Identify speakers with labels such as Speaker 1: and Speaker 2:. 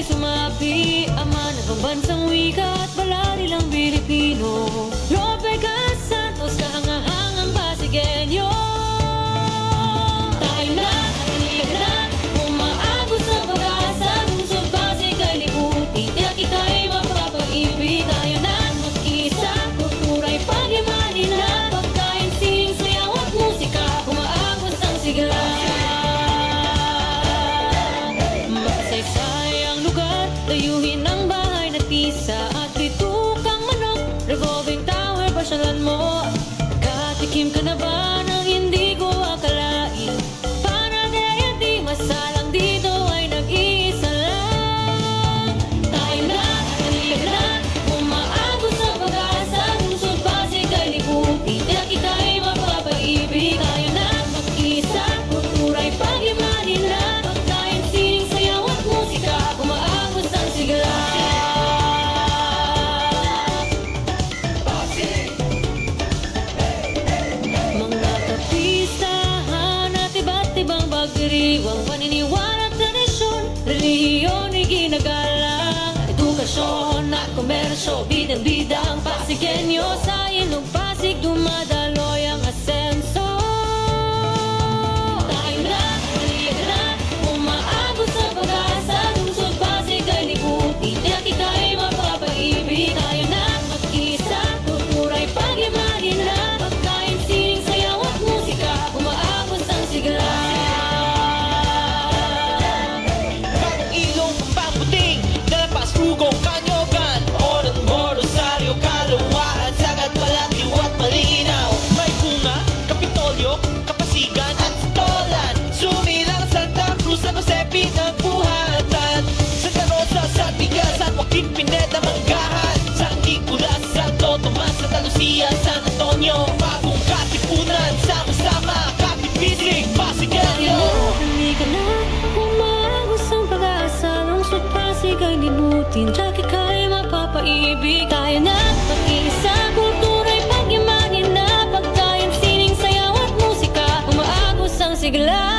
Speaker 1: sumapi, ama ng pambansang wika at balarilang Pilipino. Lope Santos, kahangahangang Pasigenyo. Tayo na, halika na, umaagos sa pag-asa, lungsod Pasig ay libuti, tiyak ika'y mapapag-ibig. Tayo na, mag-isa, kultura'y pag-imanin na, pagkain, sining, sayaw at musika, umaagos ang sigla. Layuhin ang bahay na tisa at ritukang manok, revolving tower, pasyalan mo. Katikim ka na ba ng hindi ko akalain? Para di masalang dito ay nag-iisa lang. Tayo na, halika na, umaagos sa pag-asa, lungsod Pasig ay libuti, tiyak ika'y mapapag-ibig. Tayo na, mag-isa, kultura'y pag-imanin na, pagkain, sining, sayaw at musika, umaagos ang sigla. Mga kapistahan at iba't ibang pagdiriwang, paniniwala at tradisyon, relihiyon ay ginagalang, edukasyon at komersyo, bidang-bida ang Pasigenyo. Sa ilog Pasig dumadaloy ang asenso. Tayo na, halika na, umaagos sa pag-asa, lungsod Pasig ay libuti, tiyak ika'y mapapag-ibig. Tayo na, mag-isa, kultura'y pag-imanin na, pagkain, sining, sayaw at musika, umaagos ang sigla.
Speaker 2: Bagong ilong, pambuting, dalapas, ugong, kanyogan, Oran, Moro, Rosario, Kalawaan, Sagat, Balatiw at Malinaw. May bunga, Kapitolyo, Kapasigan at Sitolan, sumilang Santa Cruz, San Jose, pinagbuhatan, Santa Rosa, San Miguel, San Joaquin, Pineda, Manggahan, San Nicolas, Santo Tomas, Santa Lucia, San Antonio. Bagong katipunan, sama-sama, Katipisig, Pasigenyo.
Speaker 1: Halika na, umaagos ang pag-asa, lungsod Pasig ay libutin, tiyak ika'y mapapaibig. Tayo na, mag-isa, kultura'y pag-imanin na, pagkain, sining, sayaw at musika, umaagos ang sigla.